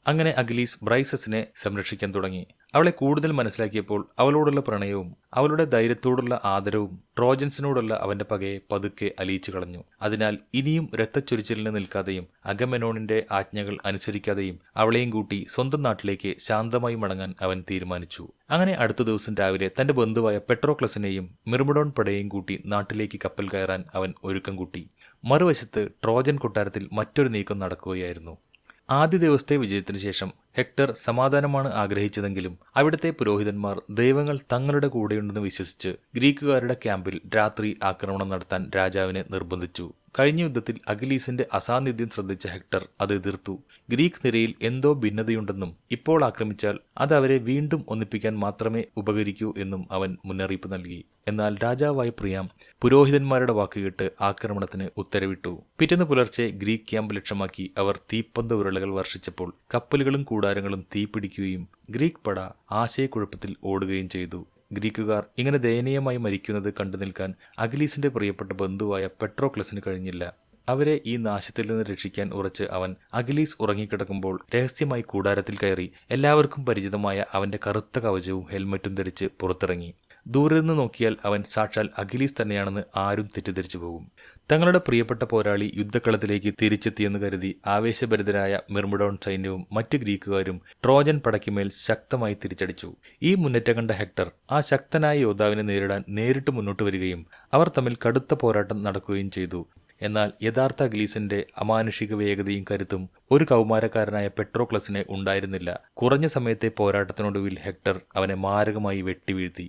അങ്ങനെ അഖിലീസ് ബ്രൈസസിനെ സംരക്ഷിക്കാൻ തുടങ്ങി. അവളെ കൂടുതൽ മനസ്സിലാക്കിയപ്പോൾ അവളോടുള്ള പ്രണയവും അവളുടെ ധൈര്യത്തോടുള്ള ആദരവും ട്രോജൻസിനോടുള്ള അവന്റെ പകയെ പതുക്കെ അലിയിച്ചു കളഞ്ഞു. അതിനാൽ ഇനിയും രക്തച്ചൊരിച്ചിലിന് നിൽക്കാതെയും അഗമെനോണിന്റെ ആജ്ഞകൾ അനുസരിക്കാതെയും അവളെയും കൂട്ടി സ്വന്തം നാട്ടിലേക്ക് ശാന്തമായി മടങ്ങാൻ അവൻ തീരുമാനിച്ചു. അങ്ങനെ അടുത്ത ദിവസം രാവിലെ തന്റെ ബന്ധുവായ പെട്രോക്ലസിനെയും മിർമിഡോൺ പടയെയും കൂട്ടി നാട്ടിലേക്ക് കപ്പൽ കയറാൻ അവൻ ഒരുക്കം കൂട്ടി. മറുവശത്ത് ട്രോജൻ കൊട്ടാരത്തിൽ മറ്റൊരു നീക്കം നടക്കുകയായിരുന്നു. ആദ്യ ദിവസത്തെ വിജയത്തിന് ശേഷം ഹെക്ടർ സമാധാനമാണ് ആഗ്രഹിച്ചതെങ്കിലും അവിടുത്തെ പുരോഹിതന്മാർ ദൈവങ്ങൾ തങ്ങളുടെ കൂടെയുണ്ടെന്ന് വിശ്വസിച്ച് ഗ്രീക്കുകാരുടെ ക്യാമ്പിൽ രാത്രി ആക്രമണം നടത്താൻ രാജാവിനെ നിർബന്ധിച്ചു. കഴിഞ്ഞ യുദ്ധത്തിൽ അഖിലീസിന്റെ അസാന്നിധ്യം ശ്രദ്ധിച്ച ഹെക്ടർ അത് എതിർത്തു. ഗ്രീക്ക് നിരയിൽ എന്തോ ഭിന്നതയുണ്ടെന്നും ഇപ്പോൾ ആക്രമിച്ചാൽ അത് അവരെ വീണ്ടും ഒന്നിപ്പിക്കാൻ മാത്രമേ ഉപകരിക്കൂ എന്നും അവൻ മുന്നറിയിപ്പ് നൽകി. എന്നാൽ രാജാവായ പ്രിയാം പുരോഹിതന്മാരുടെ വാക്കുകേട്ട് ആക്രമണത്തിന് ഉത്തരവിട്ടു. പിറ്റേന്ന് പുലർച്ചെ ഗ്രീക്ക് ക്യാമ്പ് ലക്ഷ്യമാക്കി അവർ തീപ്പന്ത ഉരുളകൾ വർഷിച്ചപ്പോൾ കപ്പലുകളും കൂടാരങ്ങളും തീപിടിക്കുകയും ഗ്രീക്ക് പട ആശയക്കുഴപ്പത്തിൽ ഓടുകയും ചെയ്തു. ഗ്രീക്കുകാർ ഇങ്ങനെ ദയനീയമായി മരിക്കുന്നത് കണ്ടു നിൽക്കാൻ അഖിലീസിന്റെ പ്രിയപ്പെട്ട ബന്ധുവായ പെട്രോക്ലസിന് കഴിഞ്ഞില്ല. അവരെ ഈ നാശത്തിൽ നിന്ന് രക്ഷിക്കാൻ ഉറച്ച് അവൻ അഖിലീസ് ഉറങ്ങിക്കിടക്കുമ്പോൾ രഹസ്യമായി കൂടാരത്തിൽ കയറി എല്ലാവർക്കും പരിചിതമായ അവന്റെ കറുത്ത കവചവും ഹെൽമറ്റും ധരിച്ച് പുറത്തിറങ്ങി. ദൂരെ നിന്ന് നോക്കിയാൽ അവൻ സാക്ഷാൽ അഖിലീസ് തന്നെയാണെന്ന് ആരും തെറ്റിദ്ധരിച്ചു പോകും. തങ്ങളുടെ പ്രിയപ്പെട്ട പോരാളി യുദ്ധക്കളത്തിലേക്ക് തിരിച്ചെത്തിയെന്ന് കരുതി ആവേശഭരിതരായ മിർമിഡോൺ സൈന്യവും മറ്റ് ഗ്രീക്കുകാരും ട്രോജൻ പടയ്ക്കുമേൽ ശക്തമായി തിരിച്ചടിച്ചു. ഈ മുന്നേറ്റം കണ്ട ഹെക്ടർ ആ ശക്തനായ യോദ്ധാവിനെ നേരിടാൻ നേരിട്ട് മുന്നോട്ട് വരികയും അവർ തമ്മിൽ കടുത്ത പോരാട്ടം നടക്കുകയും ചെയ്തു. എന്നാൽ യഥാർത്ഥ അഖിലീസിന്റെ അമാനുഷിക വേഗതയും കരുത്തും ഒരു കൗമാരക്കാരനായ പെട്രോക്ലസിനെ ഉണ്ടായിരുന്നില്ല. കുറഞ്ഞ സമയത്തെ പോരാട്ടത്തിനൊടുവിൽ ഹെക്ടർ അവനെ മാരകമായി വെട്ടിവീഴ്ത്തി.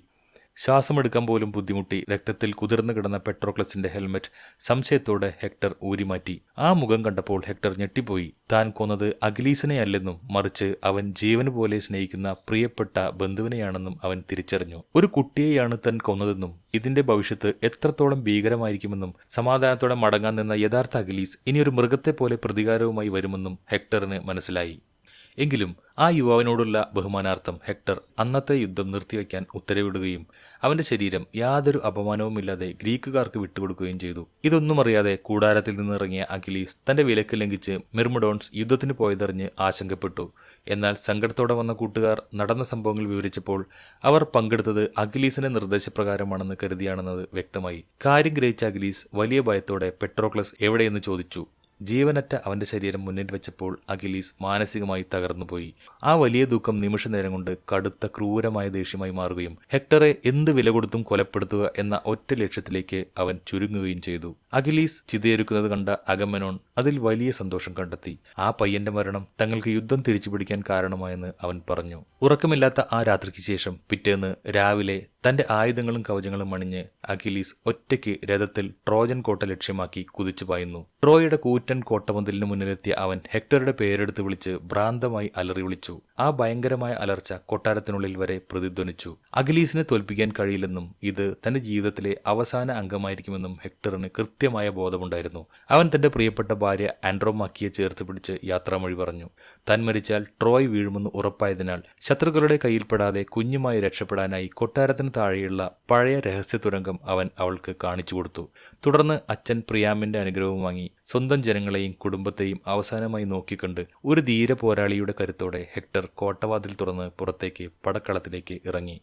ശ്വാസമെടുക്കാൻ പോലും ബുദ്ധിമുട്ടി രക്തത്തിൽ കുതിർന്നു കിടന്ന പെട്രോക്ലസിന്റെ ഹെൽമറ്റ് സംശയത്തോടെ ഹെക്ടർ ഊരിമാറ്റി. ആ മുഖം കണ്ടപ്പോൾ ഹെക്ടർ ഞെട്ടിപ്പോയി. താൻ കൊന്നത് അഖിലീസിനെ അല്ലെന്നും മറിച്ച് അവൻ ജീവന് പോലെ സ്നേഹിക്കുന്ന പ്രിയപ്പെട്ട ബന്ധുവിനെയാണെന്നും അവൻ തിരിച്ചറിഞ്ഞു. ഒരു കുട്ടിയെയാണ് താൻ കൊന്നതെന്നും ഇതിന്റെ ഭവിഷ്യത്ത് എത്രത്തോളം ഭീകരമായിരിക്കുമെന്നും സമാധാനത്തോടെ മടങ്ങാൻ നിന്ന യഥാർത്ഥ അഖിലീസ് ഇനിയൊരു മൃഗത്തെ പോലെ പ്രതികാരവുമായി വരുമെന്നും ഹെക്ടറിന് മനസ്സിലായി. എങ്കിലും ആ യുവാവിനോടുള്ള ബഹുമാനാർത്ഥം ഹെക്ടർ അന്നത്തെ യുദ്ധം നിർത്തിവെക്കാൻ ഉത്തരവിടുകയും അവന്റെ ശരീരം യാതൊരു അപമാനവുമില്ലാതെ ഗ്രീക്കുകാർക്ക് വിട്ടുകൊടുക്കുകയും ചെയ്തു. ഇതൊന്നും അറിയാതെ കൂടാരത്തിൽ നിന്നിറങ്ങിയ അഖിലീസ് തന്റെ വിലക്ക് ലംഘിച്ച് മിർമിഡോൺസ് യുദ്ധത്തിന് പോയതറിഞ്ഞ് ആശങ്കപ്പെട്ടു. എന്നാൽ സങ്കടത്തോടെ വന്ന കൂട്ടുകാർ നടന്ന സംഭവങ്ങൾ വിവരിച്ചപ്പോൾ അവർ പങ്കെടുത്തത് അഖിലീസിന്റെ നിർദ്ദേശപ്രകാരമാണെന്ന് കരുതിയാണെന്നത് വ്യക്തമായി. കാര്യം ഗ്രഹിച്ച അഖിലീസ് വലിയ ഭയത്തോടെ പെട്രോക്ലസ് എവിടെയെന്ന് ചോദിച്ചു. ജീവനറ്റ അവന്റെ ശരീരം മുന്നിൽ വെച്ചപ്പോൾ അഖിലീസ് മാനസികമായി തകർന്നുപോയി. ആ വലിയ ദുഃഖം നിമിഷനേരം കൊണ്ട് കടുത്ത ക്രൂരമായ ദേഷ്യമായി മാറുകയും ഹെക്ടറെ എന്ത് വില കൊടുത്തും കൊലപ്പെടുത്തുക എന്ന ഒറ്റ ലക്ഷ്യത്തിലേക്ക് അവൻ ചുരുങ്ങുകയും ചെയ്തു. അഖിലീസ് ചിതയൊരുക്കുന്നത് കണ്ട അഗമെനോൺ അതിൽ വലിയ സന്തോഷം കണ്ടെത്തി. ആ പയ്യന്റെ മരണം തങ്ങൾക്ക് യുദ്ധം തിരിച്ചുപിടിക്കാൻ കാരണമായെന്ന് അവൻ പറഞ്ഞു. ഉറക്കമില്ലാത്ത ആ രാത്രിക്ക് ശേഷം പിറ്റേന്ന് രാവിലെ തന്റെ ആയുധങ്ങളും കവചങ്ങളും അണിഞ്ഞ് അഖിലീസ് ഒറ്റയ്ക്ക് രഥത്തിൽ ട്രോജൻ കോട്ട ലക്ഷ്യമാക്കി കുതിച്ചു പായുന്നു. ട്രോയുടെ കൂറ്റൻ കോട്ടമതിലിന് മുന്നിലെത്തിയ അവൻ ഹെക്ടറുടെ പേരെടുത്ത് വിളിച്ച് ഭ്രാന്തമായി അലറി വിളിച്ചു. ആ ഭയങ്കരമായ അലർച്ച കൊട്ടാരത്തിനുള്ളിൽ വരെ പ്രതിധ്വനിച്ചു. അഖിലീസിനെ തോൽപ്പിക്കാൻ കഴിയില്ലെന്നും ഇത് തന്റെ ജീവിതത്തിലെ അവസാന അംഗമായിരിക്കുമെന്നും ഹെക്ടറിന് കൃത്യമായ ബോധമുണ്ടായിരുന്നു. അവൻ തന്റെ പ്രിയപ്പെട്ട ഭാര്യ ആൻഡ്രോമാക്കിയെ ചേർത്ത് പിടിച്ച് യാത്രാമൊഴി പറഞ്ഞു. താൻ മരിച്ചാൽ ട്രോയ് വീഴുമെന്ന് ഉറപ്പായതിനാൽ ശത്രുക്കളുടെ കയ്യിൽപ്പെടാതെ കുഞ്ഞുമായി രക്ഷപ്പെടാനായി കൊട്ടാരത്തിന് താഴെയുള്ള പഴയ രഹസ്യ തുരങ്കം അവൻ അവൾക്ക് കാണിച്ചു കൊടുത്തു. തുടർന്ന് അച്ഛൻ പ്രിയാമിന്റെ അനുഗ്രഹവും വാങ്ങി സ്വന്തം ജനങ്ങളെയും കുടുംബത്തെയും അവസാനമായി നോക്കിക്കണ്ട് ഒരു ധീര പോരാളിയുടെ കരുത്തോടെ ഹെക്ടർ കോട്ടവാതിൽ തുറന്ന് പുറത്തേക്ക് പടക്കളത്തിലേക്ക് ഇറങ്ങി.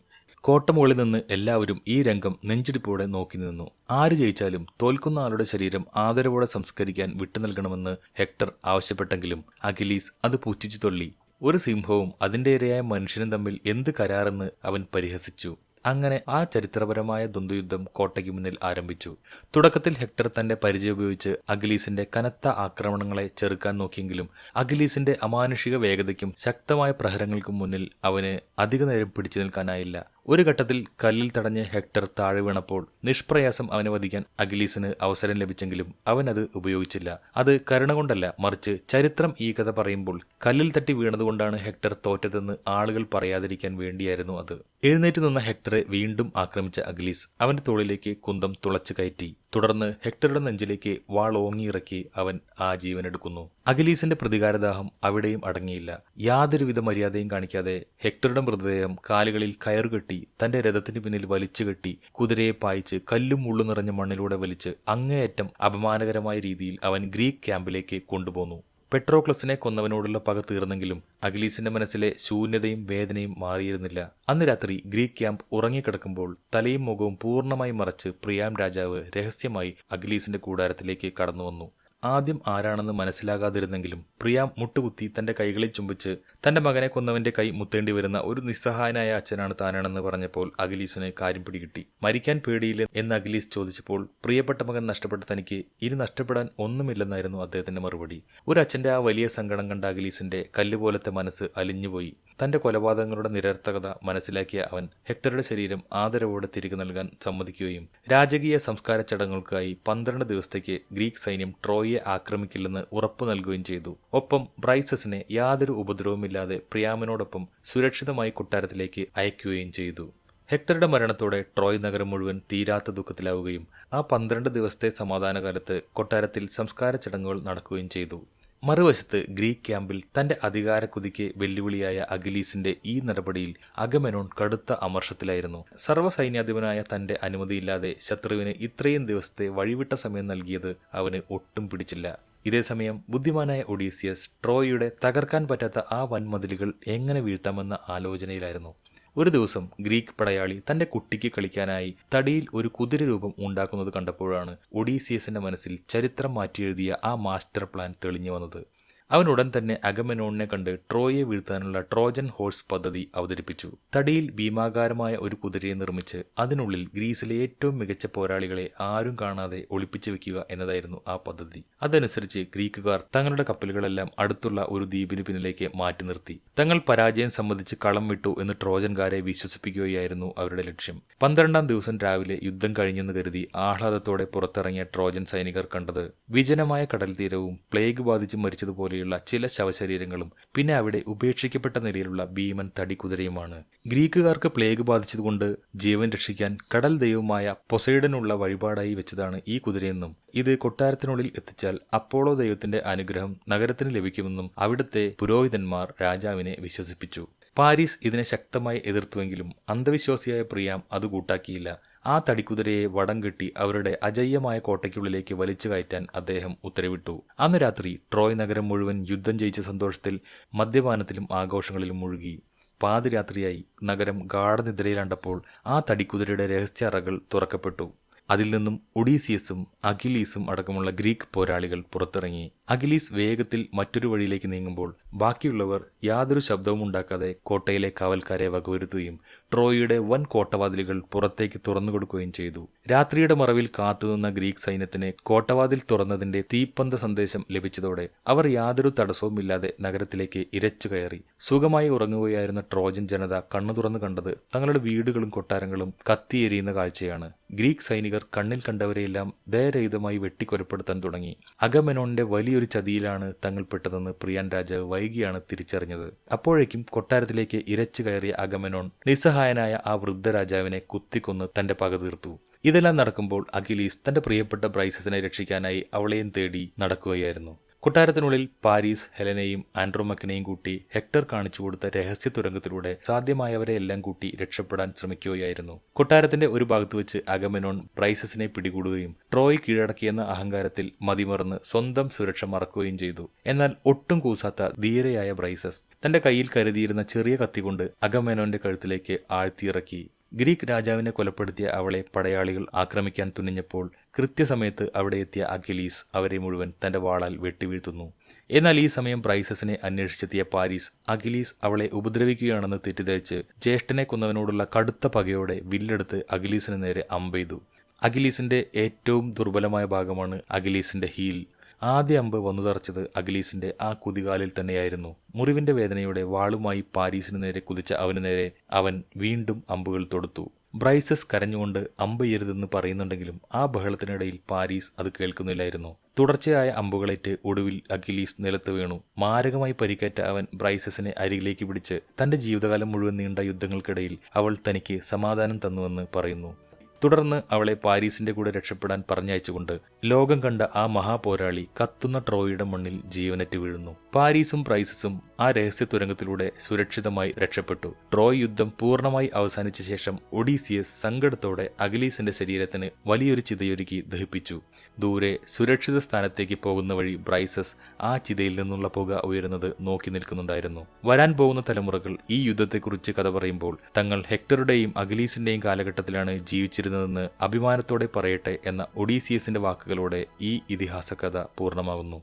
കോട്ടമുകളിൽ നിന്ന് എല്ലാവരും ഈ രംഗം നെഞ്ചിടിപ്പോടെ നോക്കി നിന്നു. ആര് ജയിച്ചാലും തോൽക്കുന്ന ആളുടെ ശരീരം ആദരവോടെ സംസ്കരിക്കാൻ വിട്ടുനൽകണമെന്ന് ഹെക്ടർ ആവശ്യപ്പെട്ടെങ്കിലും അഖിലീസ് അത് പുച്ഛിച്ചു തള്ളി. ഒരു സിംഹവും അതിന്റെ ഇരയായ മനുഷ്യനും തമ്മിൽ എന്ത് കരാറെന്ന് അവൻ പരിഹസിച്ചു. അങ്ങനെ ആ ചരിത്രപരമായ ദ്വന്ദ്വയുദ്ധം കോട്ടയ്ക്ക് മുന്നിൽ ആരംഭിച്ചു. തുടക്കത്തിൽ ഹെക്ടർ തന്റെ പരിചയം ഉപയോഗിച്ച് അഖിലീസിന്റെ കനത്ത ആക്രമണങ്ങളെ ചെറുക്കാൻ നോക്കിയെങ്കിലും അഖിലീസിന്റെ അമാനുഷിക വേഗതയ്ക്കും ശക്തമായ പ്രഹരങ്ങൾക്കും മുന്നിൽ അവന് അധിക നേരം പിടിച്ചു നിൽക്കാനായില്ല. ഒരു ഘട്ടത്തിൽ കല്ലിൽ തടഞ്ഞ് ഹെക്ടർ താഴെ വീണപ്പോൾ നിഷ്പ്രയാസം അവനെ വധിക്കാൻ അഖിലീസിന് അവസരം ലഭിച്ചെങ്കിലും അവൻ അത് ഉപയോഗിച്ചില്ല. അത് കരുണ കൊണ്ടല്ല, മറിച്ച് ചരിത്രം ഈ കഥ പറയുമ്പോൾ കല്ലിൽ തട്ടി വീണതുകൊണ്ടാണ് ഹെക്ടർ തോറ്റതെന്ന് ആളുകൾ പറയാതിരിക്കാൻ വേണ്ടിയായിരുന്നു അത്. എഴുന്നേറ്റ് നിന്ന ഹെക്ടറെ വീണ്ടും ആക്രമിച്ച അഖിലീസ് അവന്റെ തോളിലേക്ക് കുന്തം തുളച്ചു കയറ്റി. തുടർന്ന് ഹെക്ടറുടെ നെഞ്ചിലേക്ക് വാൾ ഓങ്ങിയിറക്കി അവൻ ആ ജീവനെടുക്കുന്നു. അഖിലീസിന്റെ പ്രതികാരദാഹം അവിടെയും അടങ്ങിയില്ല. യാതൊരുവിധ മര്യാദയും കാണിക്കാതെ ഹെക്ടറുടെ മൃതദേഹം കാലുകളിൽ കയറുകെട്ടി തന്റെ രഥത്തിന് പിന്നിൽ വലിച്ചു കെട്ടി കുതിരയെ പായിച്ച് കല്ലും മുള്ളും നിറഞ്ഞ മണ്ണിലൂടെ വലിച്ച് അങ്ങേയറ്റം അപമാനകരമായ രീതിയിൽ അവൻ ഗ്രീക്ക് ക്യാമ്പിലേക്ക് കൊണ്ടുപോന്നു. പെട്രോക്ലസിനെ കൊന്നവനോടുള്ള പക തീർന്നെങ്കിലും അഖിലീസിന്റെ മനസ്സിലെ ശൂന്യതയും വേദനയും മാറിയിരുന്നില്ല. അന്ന് രാത്രി ഗ്രീക്ക് ക്യാമ്പ് ഉറങ്ങിക്കിടക്കുമ്പോൾ തലയും മുഖവും പൂർണ്ണമായി മറച്ച് പ്രിയാം രാജാവ് രഹസ്യമായി അഖിലീസിന്റെ കൂടാരത്തിലേക്ക് കടന്നുവന്നു. ആദ്യം ആരാണെന്ന് മനസ്സിലാകാതിരുന്നെങ്കിലും പ്രിയാം മുട്ടുകുത്തി തന്റെ കൈകളിൽ ചുംബിച്ച് തന്റെ മകനെ കൊന്നവന്റെ കൈ മുത്തേണ്ടി വരുന്ന ഒരു നിസ്സഹായനായ അച്ഛനാണ് താനാണെന്ന് പറഞ്ഞപ്പോൾ അഖിലീസിന് കാര്യം പിടികിട്ടി. മരിക്കാൻ പേടിയില്ല എന്ന് അഖിലീസ് ചോദിച്ചപ്പോൾ പ്രിയപ്പെട്ട മകൻ നഷ്ടപ്പെട്ട തനിക്ക് ഇനി നഷ്ടപ്പെടാൻ ഒന്നുമില്ലെന്നായിരുന്നു അദ്ദേഹത്തിന്റെ മറുപടി. ഒരു അച്ഛന്റെ ആ വലിയ സങ്കടം കണ്ട അഖിലീസിന്റെ കല്ലുപോലത്തെ മനസ്സ് അലിഞ്ഞുപോയി. തന്റെ കൊലപാതകങ്ങളുടെ നിരർത്ഥകത മനസ്സിലാക്കിയ അവൻ ഹെക്ടറുടെ ശരീരം ആദരവോടെ തിരികെ നൽകാൻ സമ്മതിക്കുകയും രാജകീയ സംസ്കാര ചടങ്ങുകൾക്കായി 12 ദിവസത്തേക്ക് ഗ്രീക്ക് സൈന്യം ട്രോയിയെ ആക്രമിക്കില്ലെന്ന് ഉറപ്പു നൽകുകയും ചെയ്തു. ഒപ്പം ബ്രൈസസിനെ യാതൊരു ഉപദ്രവമില്ലാതെ പ്രിയാമിനോടൊപ്പം സുരക്ഷിതമായി കൊട്ടാരത്തിലേക്ക് അയക്കുകയും ചെയ്തു. ഹെക്ടറുടെ മരണത്തോടെ ട്രോയ് നഗരം മുഴുവൻ തീരാത്ത ദുഃഖത്തിലാവുകയും ആ 12 ദിവസത്തെ സമാധാനകാലത്ത് കൊട്ടാരത്തിൽ സംസ്കാര ചടങ്ങുകൾ നടക്കുകയും ചെയ്തു. മറുവശത്ത് ഗ്രീക്ക് ക്യാമ്പിൽ തന്റെ അധികാരക്കുതിക്ക് വെല്ലുവിളിയായ അഖിലീസിന്റെ ഈ നടപടിയിൽ അഗമെനോൺ കടുത്ത അമർഷത്തിലായിരുന്നു. സർവ്വസൈന്യാധിപനായ തന്റെ അനുമതിയില്ലാതെ ശത്രുവിന് ഇത്രയും ദിവസത്തെ വഴിവിട്ട സമയം നൽകിയത് അവന് ഒട്ടും പിടിച്ചില്ല. ഇതേസമയം ബുദ്ധിമാനായ ഒഡീസിയസ് ട്രോയിയുടെ തകർക്കാൻ പറ്റാത്ത ആ വൻമതിലുകൾ എങ്ങനെ വീഴ്ത്താമെന്ന ആലോചനയിലായിരുന്നു. ഒരു ദിവസം ഗ്രീക്ക് പടയാളി തന്റെ കുട്ടിക്ക് കളിക്കാനായി തടിയിൽ ഒരു കുതിര രൂപം ഉണ്ടാക്കുന്നത് കണ്ടപ്പോഴാണ് ഒഡീസിയസിന്റെ മനസ്സിൽ ചരിത്രം മാറ്റിയെഴുതിയ ആ മാസ്റ്റർ പ്ലാൻ തെളിഞ്ഞു വന്നത്. അവൻ ഉടൻ തന്നെ അഗമെനോണിനെ കണ്ട് ട്രോയെ വീഴ്ത്താനുള്ള ട്രോജൻ ഹോഴ്സ് പദ്ധതി അവതരിപ്പിച്ചു. തടിയിൽ ഭീമാകാരമായ ഒരു കുതിരയെ നിർമ്മിച്ച് അതിനുള്ളിൽ ഗ്രീസിലെ ഏറ്റവും മികച്ച പോരാളികളെ ആരും കാണാതെ ഒളിപ്പിച്ചു വെക്കുക എന്നതായിരുന്നു ആ പദ്ധതി. അതനുസരിച്ച് ഗ്രീക്കുകാർ തങ്ങളുടെ കപ്പലുകളെല്ലാം അടുത്തുള്ള ഒരു ദ്വീപിന് പിന്നിലേക്ക് മാറ്റി നിർത്തി. തങ്ങൾ പരാജയം സംബന്ധിച്ച് കളം വിട്ടു എന്ന് ട്രോജൻകാരെ വിശ്വസിപ്പിക്കുകയായിരുന്നു അവരുടെ ലക്ഷ്യം. 12-ാം ദിവസം രാവിലെ യുദ്ധം കഴിഞ്ഞെന്ന് കരുതി ആഹ്ലാദത്തോടെ പുറത്തിറങ്ങിയ ട്രോജൻ സൈനികർ കണ്ടത് വിജനമായ കടൽ തീരവും പ്ലേഗ് ബാധിച്ച് മരിച്ചതുപോലെ ചില ശവശരീരങ്ങളും പിന്നെ അവിടെ ഉപേക്ഷിക്കപ്പെട്ട നിലയിലുള്ള ഭീമൻ തടിക്കുതിരയുമാണ്. ഗ്രീക്കുകാർക്ക് പ്ലേഗ് ബാധിച്ചതുകൊണ്ട് ജീവൻ രക്ഷിക്കാൻ കടൽ ദൈവമായ പൊസൈഡനുള്ള വഴിപാടായി വെച്ചതാണ് ഈ കുതിരയെന്നും ഇത് കൊട്ടാരത്തിനുള്ളിൽ എത്തിച്ചാൽ അപ്പോളോ ദൈവത്തിന്റെ അനുഗ്രഹം നഗരത്തിന് ലഭിക്കുമെന്നും അവിടുത്തെ പുരോഹിതന്മാർ രാജാവിനെ വിശ്വസിപ്പിച്ചു. പാരീസ് ഇതിനെ ശക്തമായി എതിർത്തുവെങ്കിലും അന്ധവിശ്വാസിയായ പ്രിയാം അത് കൂട്ടാക്കിയില്ല. ആ തടിക്കുതിരയെ വടം കെട്ടി അവരുടെ അജയ്യമായ കോട്ടയ്ക്കുള്ളിലേക്ക് വലിച്ചു കയറ്റാൻ അദ്ദേഹം ഉത്തരവിട്ടു. അന്ന് രാത്രി ട്രോയ് നഗരം മുഴുവൻ യുദ്ധം ജയിച്ച സന്തോഷത്തിൽ മദ്യപാനത്തിലും ആഘോഷങ്ങളിലും മുഴുകി. പാതിരാത്രിയായി നഗരം ഗാഢനിദ്രയിലാണ്ടപ്പോൾ ആ തടിക്കുതിരയുടെ രഹസ്യ അറകൾ തുറക്കപ്പെട്ടു. അതിൽ നിന്നും ഒഡീസിയസും അഖിലീസും അടക്കമുള്ള ഗ്രീക്ക് പോരാളികൾ പുറത്തിറങ്ങി. അഖിലീസ് വേഗത്തിൽ മറ്റൊരു വഴിയിലേക്ക് നീങ്ങുമ്പോൾ ബാക്കിയുള്ളവർ യാതൊരു ശബ്ദവും ഉണ്ടാക്കാതെ കോട്ടയിലെ കാവൽക്കാരെ വകവരുത്തുകയും ട്രോയിയുടെ വൻ കോട്ടവാതിലുകൾ പുറത്തേക്ക് തുറന്നു കൊടുക്കുകയും ചെയ്തു. രാത്രിയുടെ മറവിൽ കാത്തുനിന്ന ഗ്രീക്ക് സൈന്യത്തിന് കോട്ടവാതിൽ തുറന്നതിന്റെ തീപ്പന്ത സന്ദേശം ലഭിച്ചതോടെ അവർ യാതൊരു തടസ്സവുമില്ലാതെ നഗരത്തിലേക്ക് ഇരച്ചു കയറി. സുഖമായി ഉറങ്ങുകയായിരുന്ന ട്രോജൻ ജനത കണ്ണു തുറന്നു കണ്ടത് തങ്ങളുടെ വീടുകളും കൊട്ടാരങ്ങളും കത്തിയെരിയുന്ന കാഴ്ചയാണ്. ഗ്രീക്ക് സൈനികർ കണ്ണിൽ കണ്ടവരെയെല്ലാം ദയരഹിതമായി വെട്ടിക്കൊലപ്പെടുത്താൻ തുടങ്ങി. അഗമെനോണിന്റെ വലിയൊരു ചതിയിലാണ് തങ്ങൾപ്പെട്ടതെന്ന് പ്രിയാൻ രാജാവ് വൈകിയാണ് തിരിച്ചറിഞ്ഞത്. അപ്പോഴേക്കും കൊട്ടാരത്തിലേക്ക് ഇരച്ചു കയറിയ അഗമെനോൺ നിസ്സഹായനായ ആ വൃദ്ധ രാജാവിനെ കുത്തിക്കൊന്ന് തന്റെ പക തീർത്തു. ഇതെല്ലാം നടക്കുമ്പോൾ അഖിലീസ് തന്റെ പ്രിയപ്പെട്ട ബ്രൈസസിനെ രക്ഷിക്കാനായി അവളെയും തേടി നടക്കുകയായിരുന്നു. കൊട്ടാരത്തിനുള്ളിൽ പാരീസ് ഹെലനെയും ആൻഡ്രോമക്കിനെയും കൂട്ടി ഹെക്ടർ കാണിച്ചു കൊടുത്ത രഹസ്യ തുരങ്കത്തിലൂടെ സാധ്യമായവരെ എല്ലാം കൂട്ടി രക്ഷപ്പെടാൻ ശ്രമിക്കുകയായിരുന്നു. കൊട്ടാരത്തിന്റെ ഒരു ഭാഗത്ത് വെച്ച് അഗമെനോൺ ബ്രൈസസിനെ പിടികൂടുകയും ട്രോയ് കീഴടക്കിയെന്ന അഹങ്കാരത്തിൽ മതിമറന്ന് സ്വന്തം സുരക്ഷ മറക്കുകയും ചെയ്തു. എന്നാൽ ഒട്ടും കൂസാത്ത ധീരയായ ബ്രൈസസ് തന്റെ കയ്യിൽ കരുതിയിരുന്ന ചെറിയ കത്തികൊണ്ട് അഗമെനോന്റെ കഴുത്തിലേക്ക് ആഴ്ത്തിയിറക്കി. ഗ്രീക്ക് രാജാവിനെ കൊലപ്പെടുത്തിയ അവളെ പടയാളികൾ ആക്രമിക്കാൻ തുനിഞ്ഞപ്പോൾ കൃത്യസമയത്ത് അവിടെ എത്തിയ അഖിലീസ് അവരെ മുഴുവൻ തന്റെ വാളാൽ വെട്ടിവീഴ്ത്തുന്നു. എന്നാൽ ഈ സമയം ബ്രൈസസിനെ അന്വേഷിച്ചെത്തിയ പാരീസ് അഖിലീസ് അവളെ ഉപദ്രവിക്കുകയാണെന്ന് തെറ്റിദ്ധരിച്ച് ജ്യേഷ്ഠനെ കൊന്നവനോടുള്ള കടുത്ത പകയോടെ വില്ലെടുത്ത് അഖിലീസിന് നേരെ അമ്പെയ്തു. അഖിലീസിന്റെ ഏറ്റവും ദുർബലമായ ഭാഗമാണ് അഖിലീസിന്റെ ഹീൽ. ആദ്യ അമ്പ് വന്നു തറച്ചത് അഖിലീസിന്റെ ആ കുതികാലിൽ തന്നെയായിരുന്നു. മുറിവിന്റെ വേദനയോടെ വാളുമായി പാരീസിന് നേരെ കുതിച്ച അവന് നേരെ അവൻ വീണ്ടും അമ്പുകൾ തൊടുത്തു. ബ്രൈസസ് കരഞ്ഞുകൊണ്ട് അമ്പെയ്യരുതെന്ന് പറയുന്നുണ്ടെങ്കിലും ആ ബഹളത്തിനിടയിൽ പാരീസ് അത് കേൾക്കുന്നില്ലായിരുന്നു. തുടർച്ചയായ അമ്പുകളേറ്റ് ഒടുവിൽ അഖിലീസ് നിലത്ത് വീണു. മാരകമായി പരിക്കേറ്റ അവൻ ബ്രൈസസിനെ അരികിലേക്ക് പിടിച്ച് തന്റെ ജീവിതകാലം മുഴുവൻ നീണ്ട യുദ്ധങ്ങൾക്കിടയിൽ അവൾ തനിക്ക് സമാധാനം തന്നുവെന്ന് പറയുന്നു. തുടർന്ന് അവളെ പാരീസിന്റെ കൂടെ രക്ഷപ്പെടാൻ പറഞ്ഞയച്ചുകൊണ്ട് ലോകം കണ്ട ആ മഹാപോരാളി കത്തുന്ന ട്രോയിയുടെ മണ്ണിൽ ജീവനറ്റ് വീഴുന്നു. പാരീസും ബ്രൈസസും ആ രഹസ്യ തുരങ്കത്തിലൂടെ സുരക്ഷിതമായി രക്ഷപ്പെട്ടു. ട്രോയ് യുദ്ധം പൂർണ്ണമായി അവസാനിച്ച ശേഷം ഒഡീസിയസ് സങ്കടത്തോടെ അഖിലീസിന്റെ ശരീരത്തിന് വലിയൊരു ചിതയൊരുക്കി ദഹിപ്പിച്ചു. ദൂരെ സുരക്ഷിത സ്ഥാനത്തേക്ക് പോകുന്ന വഴി ബ്രൈസസ് ആ ചിതയിൽ നിന്നുള്ള പുക ഉയരുന്നത് നോക്കി നിൽക്കുന്നുണ്ടായിരുന്നു. വരാൻ പോകുന്ന തലമുറകൾ ഈ യുദ്ധത്തെക്കുറിച്ച് കഥ പറയുമ്പോൾ തങ്ങൾ ഹെക്ടറുടെയും അഖിലീസിന്റെയും കാലഘട്ടത്തിലാണ് ജീവിച്ചിരുന്നതെന്ന് അഭിമാനത്തോടെ പറയട്ടെ എന്ന ഒഡീസിയസിന്റെ വാക്കുകളോടെ ഈ ഇതിഹാസ കഥ പൂർണ്ണമാകുന്നു.